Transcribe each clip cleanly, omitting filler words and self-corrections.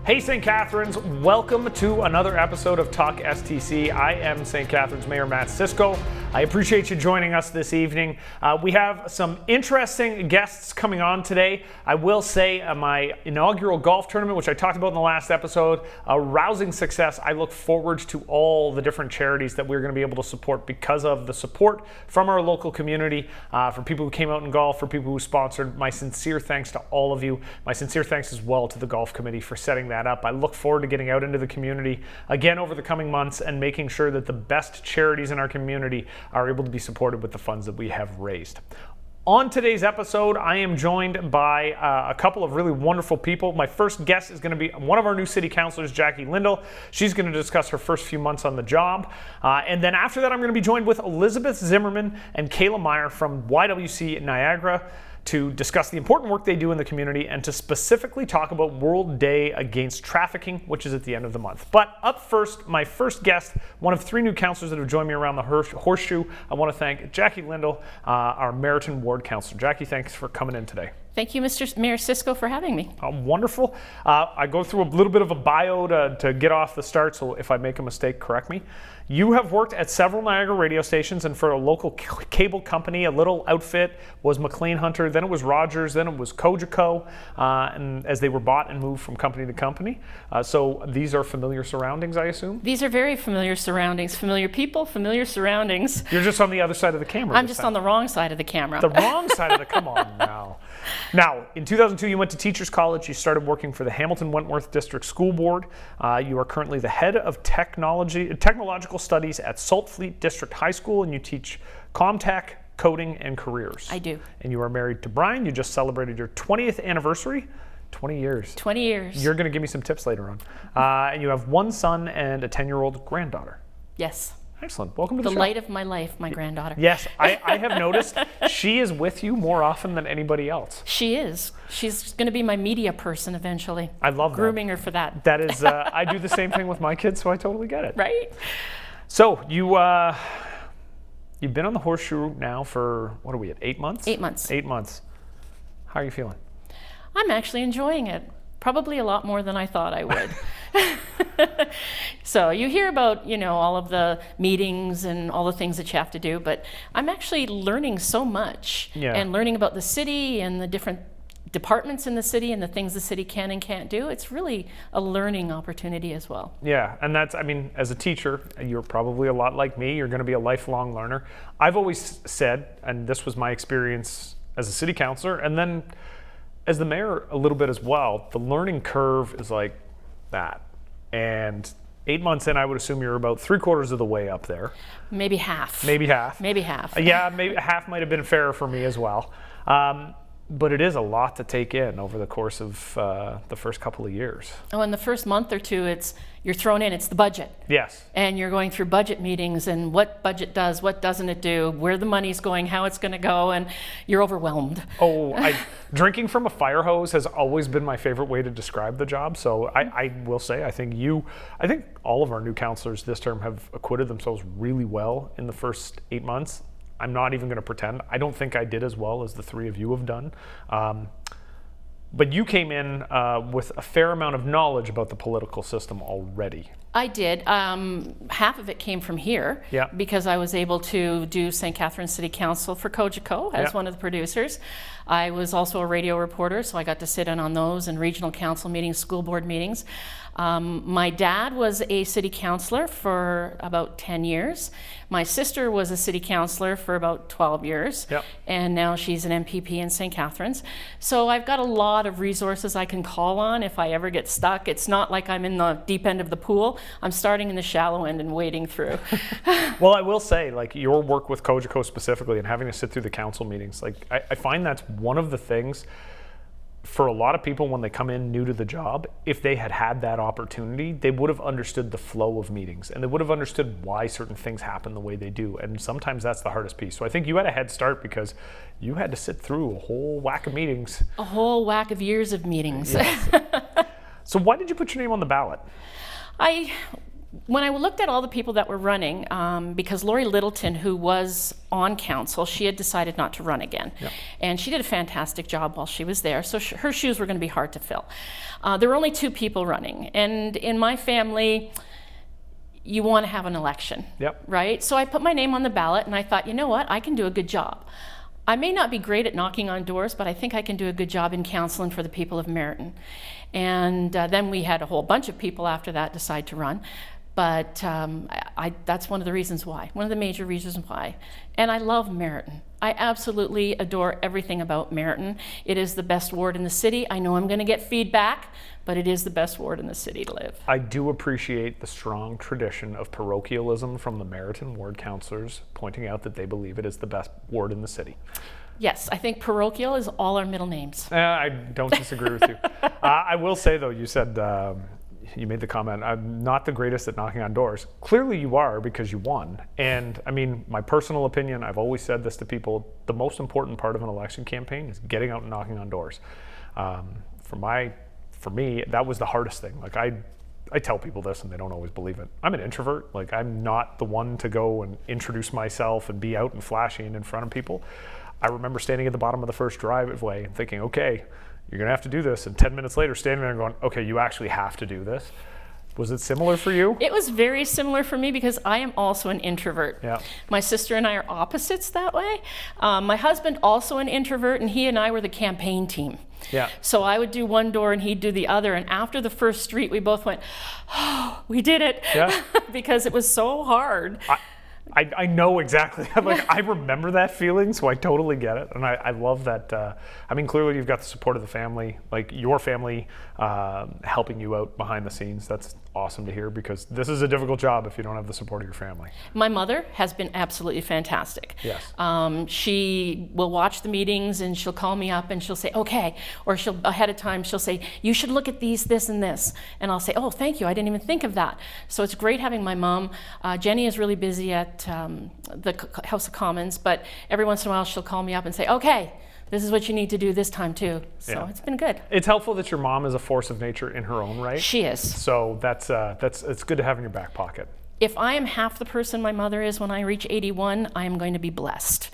Hey St. Catharines, welcome to another episode of talkSTC. I am St. Catharines Mayor Matt Cisco. I appreciate you joining us this evening. We have some interesting guests coming on today. I will say my inaugural golf tournament, which I talked about in the last episode, a rousing success. I look forward to all the different charities that we're going to be able to support because of the support from our local community, for people who came out and golf, for people who sponsored. My sincere thanks to all of you. My sincere thanks as well to the golf committee for setting that up. I look forward to getting out into the community again over the coming months and making sure that the best charities in our community are able to be supported with the funds that we have raised. On today's episode, I am joined by a couple of really wonderful people. My first guest is going to be one of our new city councillors, Jackie Lindal. She's going to discuss her first few months on the job. And then after that, I'm going to be joined with Elizabeth Zimmerman and Kayla Meyer from YWCA Niagara to discuss the important work they do in the community and to specifically talk about World Day Against Trafficking, which is at the end of the month. But up first, my first guest, one of three new councillors that have joined me around the horseshoe. I want to thank Jackie Lindal, our Merritton Ward councillor. Jackie, thanks for coming in today. Thank you, Mr. Mayor Cisco, for having me. Wonderful. I go through a little bit of a bio to get off the start, so if I make a mistake, correct me. You have worked at several Niagara radio stations, and for a local cable company, a little outfit was McLean Hunter, then it was Rogers, then it was Cogeco, and as they were bought and moved from company to company. So these are familiar surroundings, I assume? These are very familiar surroundings, familiar people, familiar surroundings. You're just on the other side of the camera. I'm just on the wrong side of the camera. The wrong side of the, come on now. Now, in 2002, you went to Teachers College. You started working for the Hamilton Wentworth District School Board. You are currently the head of technological studies at Salt Fleet District High School, and you teach ComTech, coding, and careers. I do. And you are married to Brian. You just celebrated your 20th anniversary. 20 years. 20 years. You're going to give me some tips later on. And you have one son and a 10-year-old granddaughter. Yes. Excellent. Welcome to the show. The light of my life, my granddaughter. Yes, I have noticed she is with you more often than anybody else. She is. She's going to be my media person eventually. I love that. Grooming her for that. That is, I do the same thing with my kids, so I totally get it. Right? So you've been on the horseshoe now for, what are we at, 8 months? 8 months. 8 months. How are you feeling? I'm actually enjoying it. Probably a lot more than I thought I would. So you hear about, all of the meetings and all the things that you have to do, but I'm actually learning so much and learning about the city and the different departments in the city and the things the city can and can't do. It's really a learning opportunity as well. Yeah, and that's, as a teacher, you're probably a lot like me. You're going to be a lifelong learner. I've always said, and this was my experience as a city councillor, and then as the mayor a little bit as well, the learning curve is like that. And 8 months in, I would assume you're about 3/4 of the way up there. Maybe half. Maybe half. Maybe half. Yeah, maybe half might have been fairer for me as well. But it is a lot to take in over the course of the first couple of years. Oh, in the first month or two, you're thrown in. It's the budget. Yes. And you're going through budget meetings and what budget does, what doesn't it do, where the money's going, how it's going to go, and you're overwhelmed. Oh, drinking from a fire hose has always been my favorite way to describe the job. So I will say, I think all of our new councillors this term have acquitted themselves really well in the first 8 months. I'm not even going to pretend. I don't think I did as well as the three of you have done. But you came in with a fair amount of knowledge about the political system already. I did. Half of it came from here because I was able to do St. Catharines City Council for Cogeco as one of the producers. I was also a radio reporter, so I got to sit in on those and regional council meetings, school board meetings. My dad was a city councillor for about 10 years. My sister was a city councillor for about 12 years. And now she's an MPP in St. Catharines. So I've got a lot of resources I can call on if I ever get stuck. It's not like I'm in the deep end of the pool. I'm starting in the shallow end and wading through. Well, I will say, your work with Cogeco specifically and having to sit through the council meetings, I find that's one of the things for a lot of people when they come in new to the job. If they had that opportunity, they would have understood the flow of meetings and they would have understood why certain things happen the way they do. And sometimes that's the hardest piece. So I think you had a head start because you had to sit through a whole whack of meetings. A whole whack of years of meetings. Yes. So why did you put your name on the ballot? when I looked at all the people that were running, because Lori Littleton, who was on council, she had decided not to run again. Yep. And she did a fantastic job while she was there, so her shoes were going to be hard to fill. There were only 2 people running, and in my family, you want to have an election, yep. right? So I put my name on the ballot, and I thought, you know what, I can do a good job. I may not be great at knocking on doors, but I think I can do a good job in counseling for the people of Merritton. And then we had a whole bunch of people after that decide to run. But that's one of the reasons why, one of the major reasons why. And I love Merritton. I absolutely adore everything about Merritton. It is the best ward in the city. I know I'm going to get feedback, but it is the best ward in the city to live. I do appreciate the strong tradition of parochialism from the Merritton ward councillors pointing out that they believe it is the best ward in the city. Yes, I think parochial is all our middle names. I don't disagree with you. I will say, though, you said, you made the comment, I'm not the greatest at knocking on doors. Clearly you are, because you won. And I mean, my personal opinion, I've always said this to people, the most important part of an election campaign is getting out and knocking on doors. For me, that was the hardest thing. Like I tell people this and they don't always believe it. I'm an introvert. Like, I'm not the one to go and introduce myself and be out and flashy and in front of people. I remember standing at the bottom of the first driveway and thinking, okay, you're going to have to do this. And 10 minutes later, standing there and going, okay, you actually have to do this. Was it similar for you? It was very similar for me because I am also an introvert. Yeah. My sister and I are opposites that way. My husband, also an introvert, and he and I were the campaign team. Yeah. So I would do one door and he'd do the other. And after the first street, we both went, oh, we did it. Yeah. Because it was so hard. I know exactly. Like, I remember that feeling, so I totally get it. And I love that. I mean, clearly you've got the support of the family, like your family helping you out behind the scenes. That's awesome to hear, because this is a difficult job if you don't have the support of your family. My mother has been absolutely fantastic. Yes. She will watch the meetings and she'll call me up and she'll say, okay, or she'll ahead of time, she'll say, you should look at these, this, and this. And I'll say, oh, thank you. I didn't even think of that. So it's great having my mom. Jenny is really busy at the House of Commons, but every once in a while she'll call me up and say, okay, this is what you need to do this time too. So yeah. It's been good. It's helpful that your mom is a force of nature in her own right. She is. So it's good to have in your back pocket. If I am half the person my mother is when I reach 81, I am going to be blessed.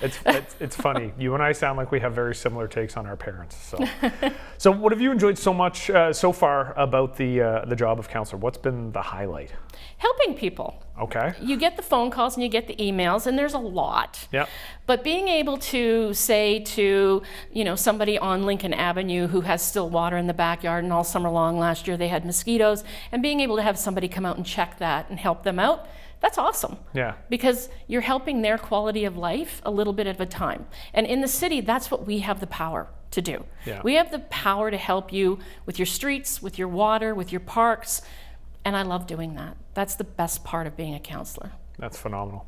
It's funny. You and I sound like we have very similar takes on our parents. So what have you enjoyed so much so far about the job of councillor? What's been the highlight? Helping people. Okay. You get the phone calls and you get the emails, and there's a lot. Yeah. But being able to say to, somebody on Lincoln Avenue who has still water in the backyard, and all summer long last year they had mosquitoes, and being able to have somebody come out and check that and help them out, that's awesome. Yeah. Because you're helping their quality of life a little bit at a time. And in the city, that's what we have the power to do. Yeah. We have the power to help you with your streets, with your water, with your parks. And I love doing that. That's the best part of being a councillor. That's phenomenal.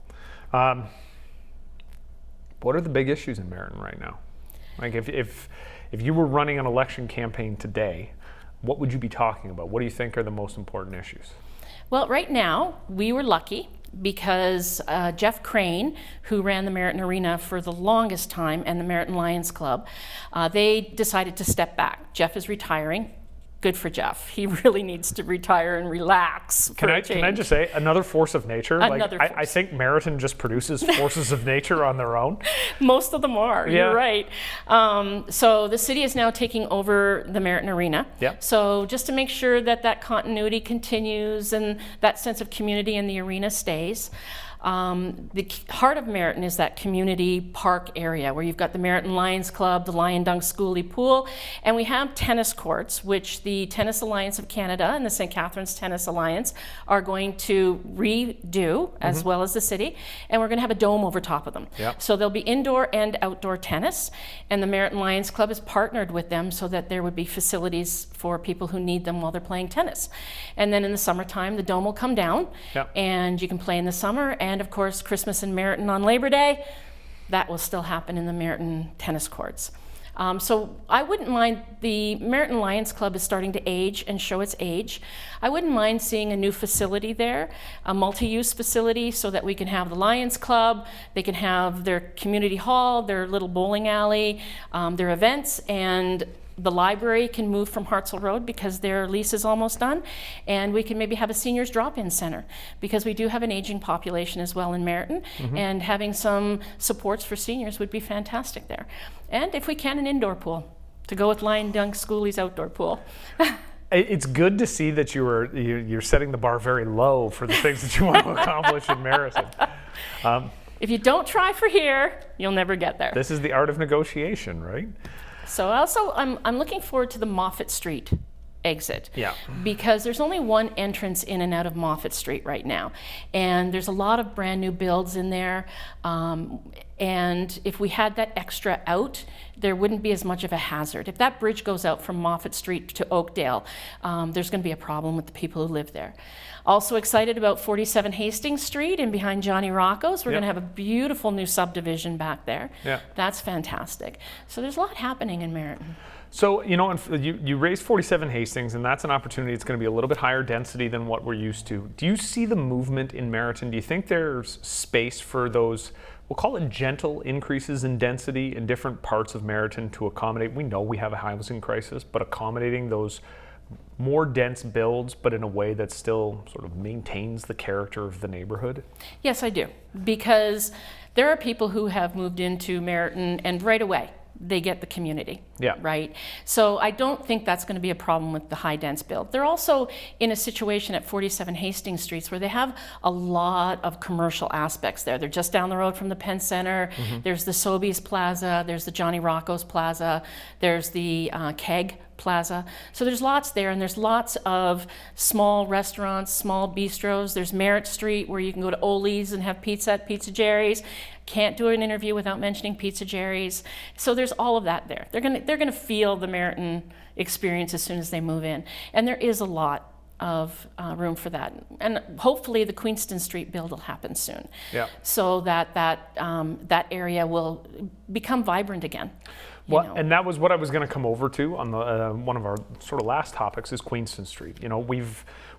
What are the big issues in Merritton right now? Like, if you were running an election campaign today, what would you be talking about? What do you think are the most important issues? Well, right now, we were lucky because Jeff Crane, who ran the Merritton Arena for the longest time, and the Merritton Lions Club, they decided to step back. Jeff is retiring. Good for Jeff. He really needs to retire and relax. Can I just say, another force of nature? I think Merritton just produces forces of nature on their own. Most of them are. Yeah. You're right. So the city is now taking over the Merritton Arena. Yeah. So just to make sure that continuity continues and that sense of community in the arena stays. The heart of Merritton is that community park area where you've got the Merritton Lions Club, the Lion Dunk Schoolie Pool, and we have tennis courts, which the Tennis Alliance of Canada and the St. Catharines Tennis Alliance are going to redo, as well as the city, and we're going to have a dome over top of them. Yep. So there'll be indoor and outdoor tennis, and the Merritton Lions Club has partnered with them so that there would be facilities for people who need them while they're playing tennis. And then in the summertime, the dome will come down, yep. and you can play in the summer. And of course, Christmas in Merritton on Labor Day, that will still happen in the Merritton tennis courts. So I wouldn't mind, the Merritton Lions Club is starting to age and show its age. I wouldn't mind seeing a new facility there, a multi-use facility, so that we can have the Lions Club, they can have their community hall, their little bowling alley, their events, and the library can move from Hartzell Road because their lease is almost done, and we can maybe have a seniors drop-in center because we do have an aging population as well in Merritton, and having some supports for seniors would be fantastic there. And if we can, an indoor pool to go with Lion Dunk Schoolie's outdoor pool. It's good to see that you're setting the bar very low for the things that you want to accomplish in Merritton. If you don't try for here, you'll never get there. This is the art of negotiation, right? So also, I'm looking forward to the Moffat Street exit. Yeah. Because there's only one entrance in and out of Moffat Street right now. And there's a lot of brand new builds in there. And if we had that extra out, there wouldn't be as much of a hazard. If that bridge goes out from Moffat Street to Oakdale, there's going to be a problem with the people who live there. Also excited about 47 Hastings Street and behind Johnny Rocco's. We're going to have a beautiful new subdivision back there. Yeah. That's fantastic. So there's a lot happening in Merritton. So, you raised 47 Hastings, and that's an opportunity. It's going to be a little bit higher density than what we're used to. Do you see the movement in Merritton? Do you think there's space for those, we'll call it gentle increases in density in different parts of Merritton to accommodate? We know we have a housing crisis, but accommodating those more dense builds, but in a way that still sort of maintains the character of the neighborhood? Yes, I do. Because there are people who have moved into Merritton and right away they get the community, right? So I don't think that's going to be a problem with the high dense build. They're also in a situation at 47 Hastings Streets where they have a lot of commercial aspects there. They're just down the road from the Penn Center. There's the Sobeys Plaza, there's the Johnny Rocco's Plaza, there's the Keg Plaza. So there's lots there, and there's lots of small restaurants, small bistros. There's Merritt Street where you can go to Oli's and have pizza at Pizza Jerry's. Can't do an interview without mentioning Pizza Jerry's. So there's all of that there. They're gonna feel the Merritton experience as soon as they move in, and there is a lot of room for that. And hopefully the Queenston Street build will happen soon. Yeah. So that area will become vibrant again. Well, and that was what I was going to come over to on the one of our sort of last topics is Queenston Street.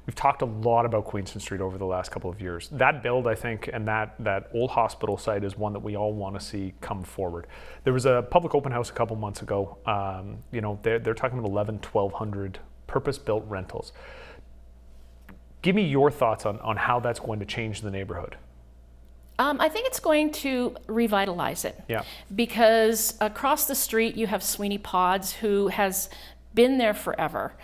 We've talked a lot about Queenston Street over the last couple of years. That build, I think, and that old hospital site is one that we all want to see come forward. There was a public open house a couple months ago. They're talking about 1,200 purpose-built rentals. Give me your thoughts on how that's going to change the neighborhood. I think it's going to revitalize it. Yeah. Because across the street you have Sweeney Pods, who has been there forever.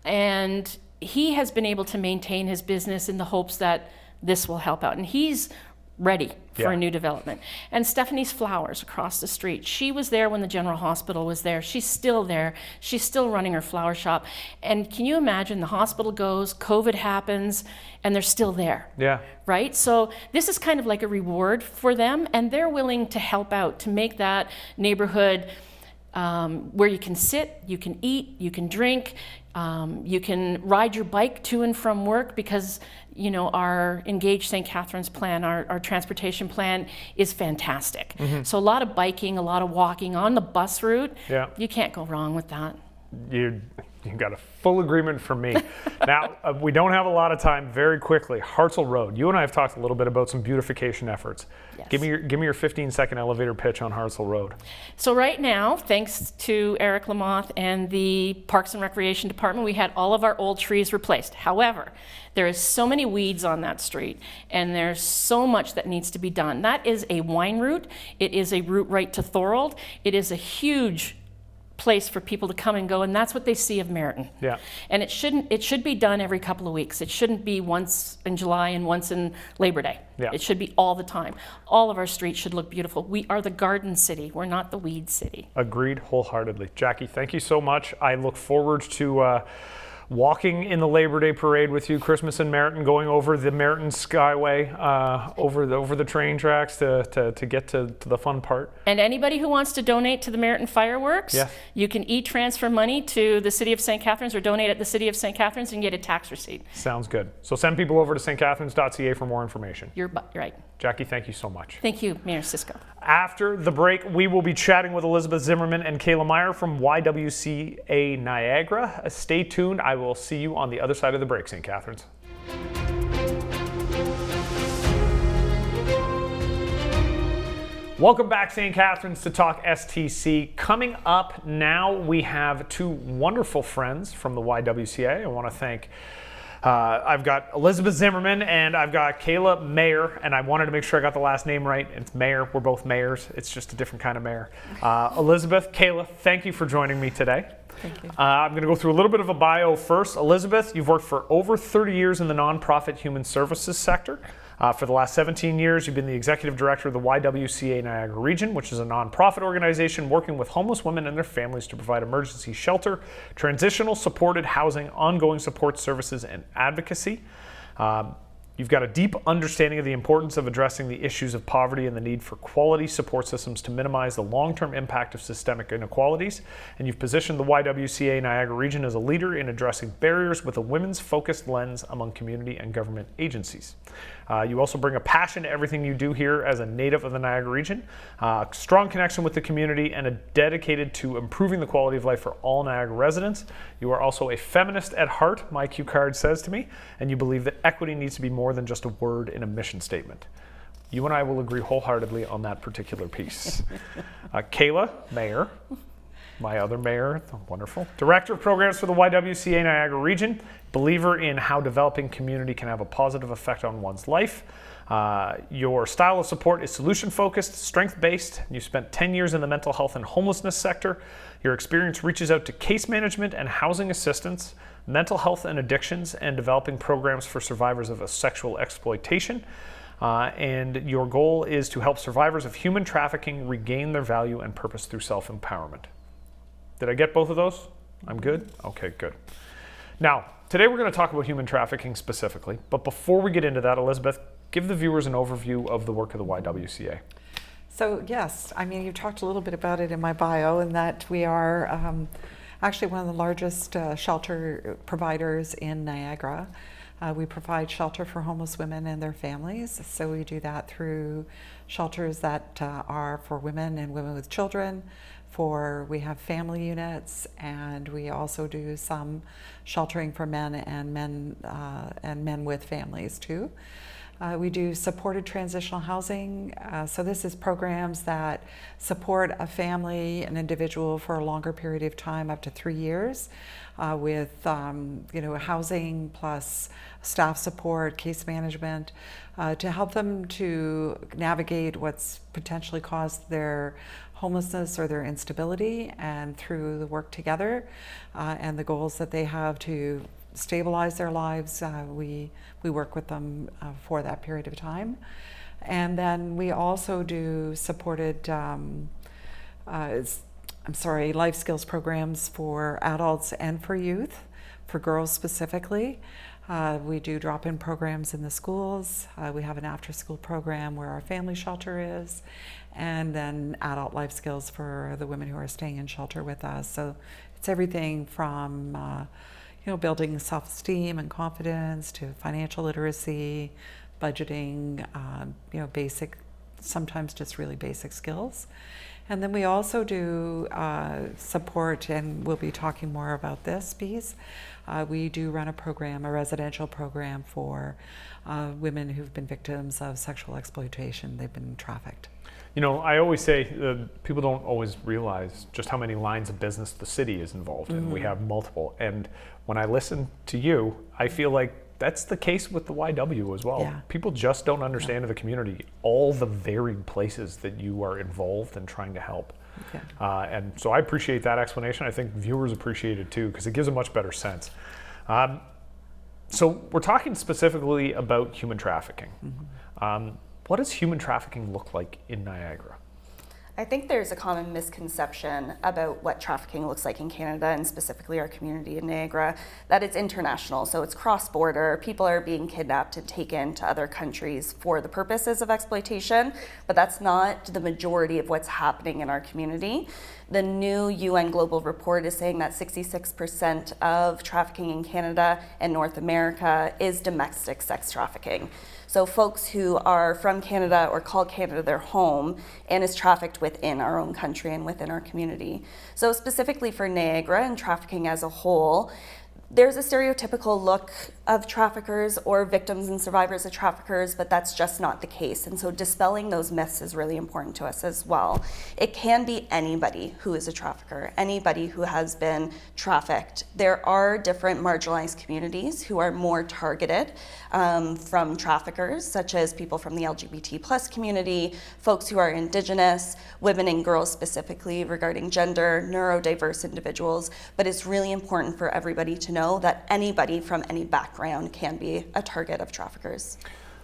And he has been able to maintain his business in the hopes that this will help out. And he's ready for a new development. And Stephanie's Flowers across the street, she was there when the General Hospital was there. She's still there. She's still running her flower shop. And can you imagine, the hospital goes, COVID happens, and they're still there. Yeah. Right? So this is kind of like a reward for them, and they're willing to help out to make that neighborhood where you can sit, you can eat, you can drink, you can ride your bike to and from work, because our Engage St. Catharines plan, our transportation plan is fantastic. So a lot of biking, a lot of walking on the bus route. Yeah. You can't go wrong with that. You got a full agreement from me. Now, we don't have a lot of time. Very quickly, Hartzell Road. You and I have talked a little bit about some beautification efforts. Yes. Give me your 15-second elevator pitch on Hartzell Road. So right now, thanks to Eric Lamoth and the Parks and Recreation Department, we had all of our old trees replaced. However, there is so many weeds on that street, and there's so much that needs to be done. That is a wine route. It is a route right to Thorold. It is a huge place for people to come and go, and that's what they see of Merritton. Yeah. And it should be done every couple of weeks. It shouldn't be once in July and once in Labor Day. Yeah. It should be all the time. All of our streets should look beautiful. We are the garden city. We're not the weed city. Agreed wholeheartedly. Jackie, thank you so much. I look forward to walking in the Labor Day parade with you, Christmas in Merritton, going over the Merritton Skyway, over the train tracks to get to the fun part. And anybody who wants to donate to the Merritton fireworks, you can e-transfer money to the City of St. Catharines or donate at the City of St. Catharines and get a tax receipt. Sounds good. So send people over to stcatharines.ca for more information. You're right. Jackie, thank you so much. Thank you, Mayor Cisco. After the break, we will be chatting with Elizabeth Zimmerman and Kayla Meyer from YWCA Niagara. Stay tuned. I will see you on the other side of the break, St. Catharines. Welcome back, St. Catharines, to Talk STC. Coming up now, we have two wonderful friends from the YWCA. I want to thank, I've got Elizabeth Zimmerman and I've got Kayla Mayer, and I wanted to make sure I got the last name right. It's Mayer. We're both mayors. It's just a different kind of mayor. Elizabeth, Kayla, thank you for joining me today. Thank you. I'm going to go through a little bit of a bio first. Elizabeth, you've worked for over 30 years in the nonprofit human services sector. For the last 17 years, you've been the executive director of the YWCA Niagara region, which is a nonprofit organization working with homeless women and their families to provide emergency shelter, transitional supported housing, ongoing support services, and advocacy. You've got a deep understanding of the importance of addressing the issues of poverty and the need for quality support systems to minimize the long-term impact of systemic inequalities. And you've positioned the YWCA Niagara region as a leader in addressing barriers with a women's focused lens among community and government agencies. You also bring a passion to everything you do here as a native of the Niagara region, strong connection with the community, and a dedicated to improving the quality of life for all Niagara residents. You are also a feminist at heart, my cue card says to me, and you believe that equity needs to be more than just a word in a mission statement. You and I will agree wholeheartedly on that particular piece. Kayla Mayer, my other mayor, wonderful, director of programs for the YWCA Niagara region, believer in how developing community can have a positive effect on one's life. Your style of support is solution-focused, strength-based. You spent 10 years in the mental health and homelessness sector. Your experience reaches out to case management and housing assistance, mental health and addictions, and developing programs for survivors of sexual exploitation. And your goal is to help survivors of human trafficking regain their value and purpose through self-empowerment. Did I get both of those? I'm good? Okay, good. Now, today we're going to talk about human trafficking specifically, but before we get into that, Elizabeth, give the viewers an overview of the work of the YWCA. So yes, I mean, you talked a little bit about it in my bio, in that we are actually one of the largest shelter providers in Niagara. We provide shelter for homeless women and their families. So we do that through shelters that are for women and women with children. We have family units, and we also do some sheltering for men and men with families too. We do supported transitional housing. So this is programs that support a family, an individual, for a longer period of time, up to 3 years, with housing plus staff support, case management, to help them to navigate what's potentially caused their homelessness or their instability, and through the work together and the goals that they have to stabilize their lives, we work with them for that period of time. And then we also do supported life skills programs for adults and for youth, for girls specifically. We do drop-in programs in the schools. We have an after-school program where our family shelter is, and then adult life skills for the women who are staying in shelter with us. So it's everything from building self-esteem and confidence to financial literacy, budgeting, basic, sometimes just really basic skills. And then we also do support, and we'll be talking more about this piece. We do run a residential program for women who've been victims of sexual exploitation. They've been trafficked. I always say people don't always realize just how many lines of business the city is involved in. Mm-hmm. We have multiple. And when I listen to you, I feel like that's the case with the YW as well. Yeah. People just don't understand in the community all the varied places that you are involved in trying to help. Okay. And so I appreciate that explanation. I think viewers appreciate it too, because it gives a much better sense. So we're talking specifically about human trafficking. Mm-hmm. What does human trafficking look like in Niagara? I think there's a common misconception about what trafficking looks like in Canada, and specifically our community in Niagara, that it's international. So it's cross-border. People are being kidnapped and taken to other countries for the purposes of exploitation, but that's not the majority of what's happening in our community. The new UN Global Report is saying that 66% of trafficking in Canada and North America is domestic sex trafficking. So folks who are from Canada or call Canada their home and is trafficked within our own country and within our community. So specifically for Niagara and trafficking as a whole, There's a stereotypical look of traffickers or victims and survivors of traffickers, but that's just not the case. And so dispelling those myths is really important to us as well. It can be anybody who is a trafficker, anybody who has been trafficked. There are different marginalized communities who are more targeted from traffickers, such as people from the LGBT+ community, folks who are Indigenous, women and girls specifically regarding gender, neurodiverse individuals. But it's really important for everybody to know that anybody from any background can be a target of traffickers.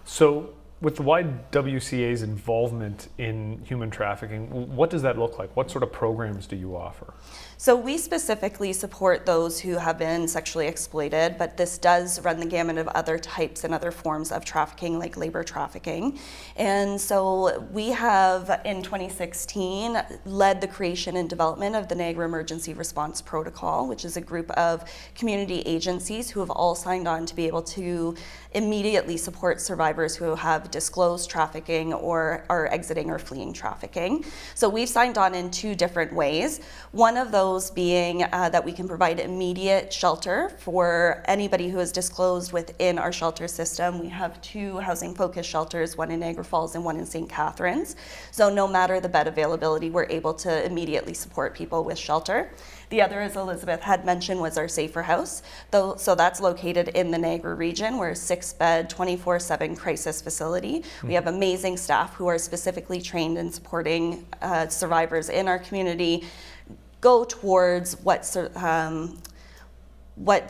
So with the YWCA's involvement in human trafficking, what does that look like? What sort of programs do you offer? So we specifically support those who have been sexually exploited, but this does run the gamut of other types and other forms of trafficking, like labor trafficking. And so we have, in 2016, led the creation and development of the Niagara Emergency Response Protocol, which is a group of community agencies who have all signed on to be able to immediately support survivors who have disclosed trafficking or are exiting or fleeing trafficking. So we've signed on in two different ways. One of those being that we can provide immediate shelter for anybody who is disclosed within our shelter system. We have two housing-focused shelters, one in Niagara Falls and one in St. Catharines. So no matter the bed availability, we're able to immediately support people with shelter. The other, as Elizabeth had mentioned, was our Safer House. So that's located in the Niagara region. We're a 6-bed, 24/7 crisis facility. We have amazing staff who are specifically trained in supporting survivors in our community go towards what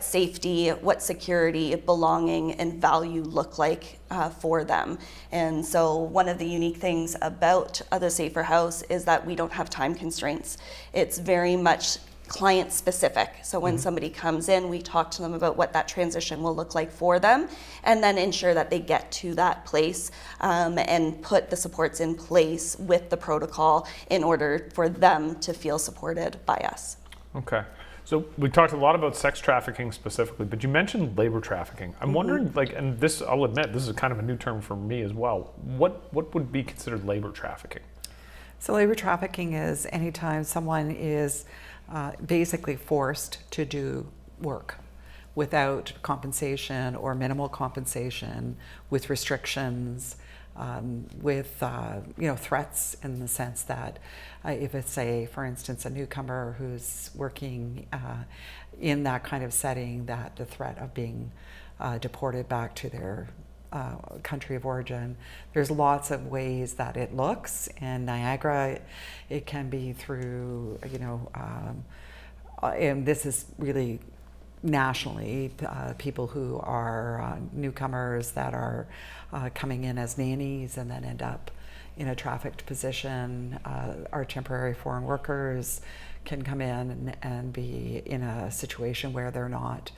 safety, what security, belonging, and value look like for them. And so one of the unique things about the Safer House is that we don't have time constraints. It's very much client specific. So when somebody comes in, we talk to them about what that transition will look like for them, and then ensure that they get to that place and put the supports in place with the protocol in order for them to feel supported by us. Okay. So we talked a lot about sex trafficking specifically, but you mentioned labor trafficking. I'm wondering, and this, I'll admit, this is kind of a new term for me as well. What would be considered labor trafficking? So labor trafficking is anytime someone is basically forced to do work without compensation or minimal compensation, with restrictions, with threats, in the sense that if it's, say, for instance, a newcomer who's working in that kind of setting, that the threat of being deported back to their country of origin. There's lots of ways that it looks. In Niagara, it can be through, and this is really nationally, people who are newcomers that are coming in as nannies and then end up in a trafficked position. Our temporary foreign workers can come in and be in a situation where they're not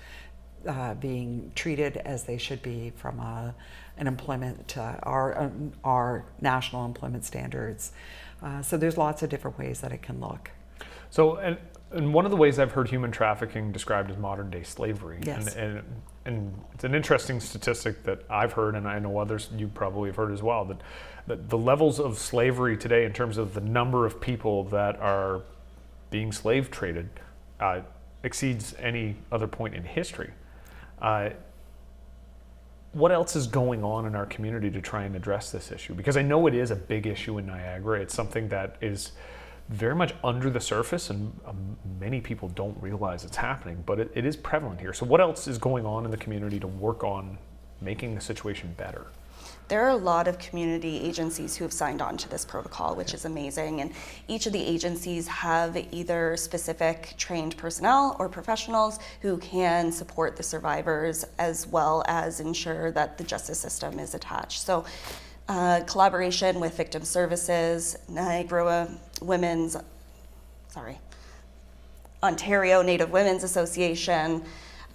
being treated as they should be from an employment, our national employment standards. So there's lots of different ways that it can look. So, and one of the ways I've heard human trafficking described as modern day slavery. Yes. And it's an interesting statistic that I've heard, and I know others you probably have heard as well, that the levels of slavery today in terms of the number of people that are being slave traded exceeds any other point in history. What else is going on in our community to try and address this issue? Because I know it is a big issue in Niagara. It's something that is very much under the surface, and many people don't realize it's happening, but it is prevalent here. So what else is going on in the community to work on making the situation better? There are a lot of community agencies who have signed on to this protocol, which is amazing. And each of the agencies have either specific trained personnel or professionals who can support the survivors, as well as ensure that the justice system is attached. So collaboration with Victim Services, Ontario Native Women's Association,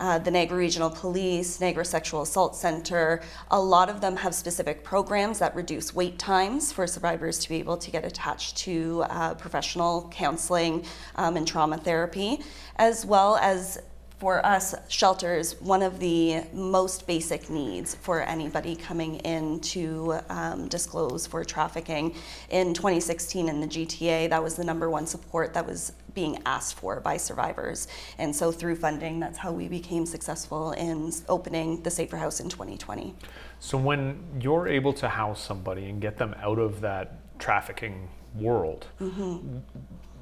the Niagara Regional Police, Niagara Sexual Assault Center. A lot of them have specific programs that reduce wait times for survivors to be able to get attached to professional counseling and trauma therapy, as well as for us, shelter is one of the most basic needs for anybody coming in to disclose for trafficking. In 2016 in the GTA, that was the #1 support that was being asked for by survivors. And so through funding, that's how we became successful in opening the Safer House in 2020. So when you're able to house somebody and get them out of that trafficking world,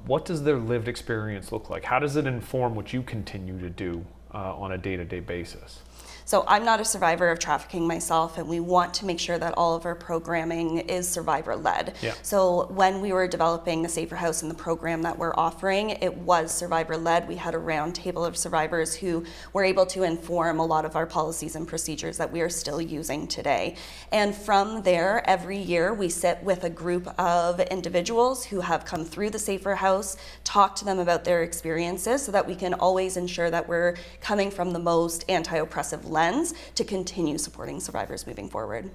what does their lived experience look like? How does it inform what you continue to do on a day-to-day basis? So I'm not a survivor of trafficking myself, and we want to make sure that all of our programming is survivor-led. Yeah. So when we were developing the Safer House and the program that we're offering, it was survivor-led. We had a round table of survivors who were able to inform a lot of our policies and procedures that we are still using today. And from there, every year we sit with a group of individuals who have come through the Safer House, talk to them about their experiences so that we can always ensure that we're coming from the most anti-oppressive lens to continue supporting survivors moving forward.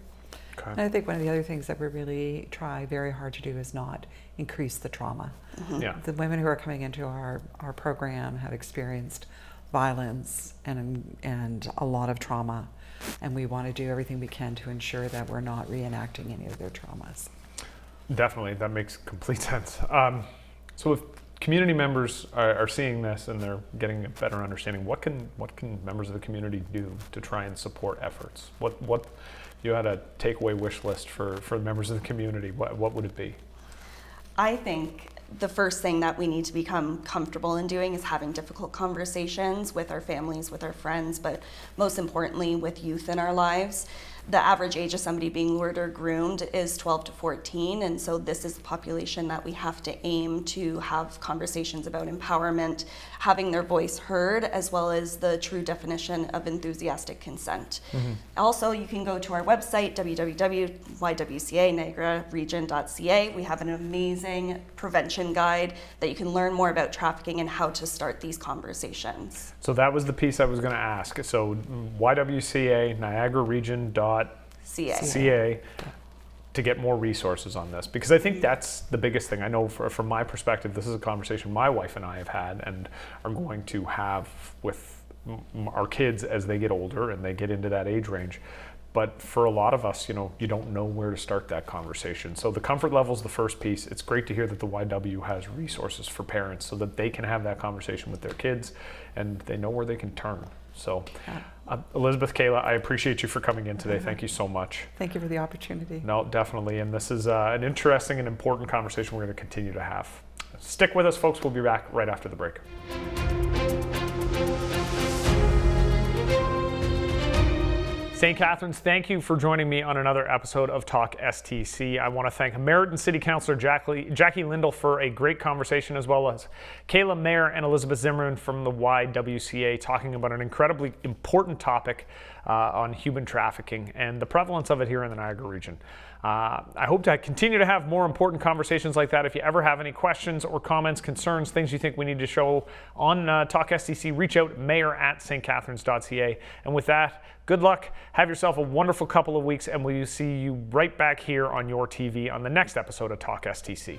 Okay. And I think one of the other things that we really try very hard to do is not increase the trauma. Yeah. The women who are coming into our program have experienced violence and a lot of trauma, and we want to do everything we can to ensure that we're not reenacting any of their traumas. Definitely, that makes complete sense. So if community members are seeing this and they're getting a better understanding, what can members of the community do to try and support efforts? What if you had a takeaway wish list for members of the community, what would it be? I think the first thing that we need to become comfortable in doing is having difficult conversations with our families, with our friends, but most importantly with youth in our lives. The average age of somebody being lured or groomed is 12 to 14, and so this is the population that we have to aim to have conversations about empowerment, having their voice heard, as well as the true definition of enthusiastic consent. Also, you can go to our website, www.YWCA-Niagara-Region.ca. We have an amazing prevention guide that you can learn more about trafficking and how to start these conversations. So that was the piece I was going to ask. So YWCA Niagara-Region.ca to get more resources on this, because I think that's the biggest thing. I know from my perspective, this is a conversation my wife and I have had and are going to have with our kids as they get older and they get into that age range. But for a lot of us, you don't know where to start that conversation. So the comfort level is the first piece. It's great to hear that the YW has resources for parents so that they can have that conversation with their kids and they know where they can turn. So Elizabeth, Kayla, I appreciate you for coming in today. Thank you so much. Thank you for the opportunity. No, definitely. And this is an interesting and important conversation we're going to continue to have. Stick with us, folks. We'll be back right after the break. St. Catharines, thank you for joining me on another episode of talkSTC. I want to thank Merritton City Councillor Jackie Lindal for a great conversation, as well as Kayla, Mayor, and Elizabeth Zimmerman from the YWCA talking about an incredibly important topic on human trafficking and the prevalence of it here in the Niagara region. I hope to continue to have more important conversations like that. If you ever have any questions or comments, concerns, things you think we need to show on talkSTC, reach out, mayor@stcatharines.ca. And with that, good luck. Have yourself a wonderful couple of weeks, and we'll see you right back here on your TV on the next episode of talkSTC.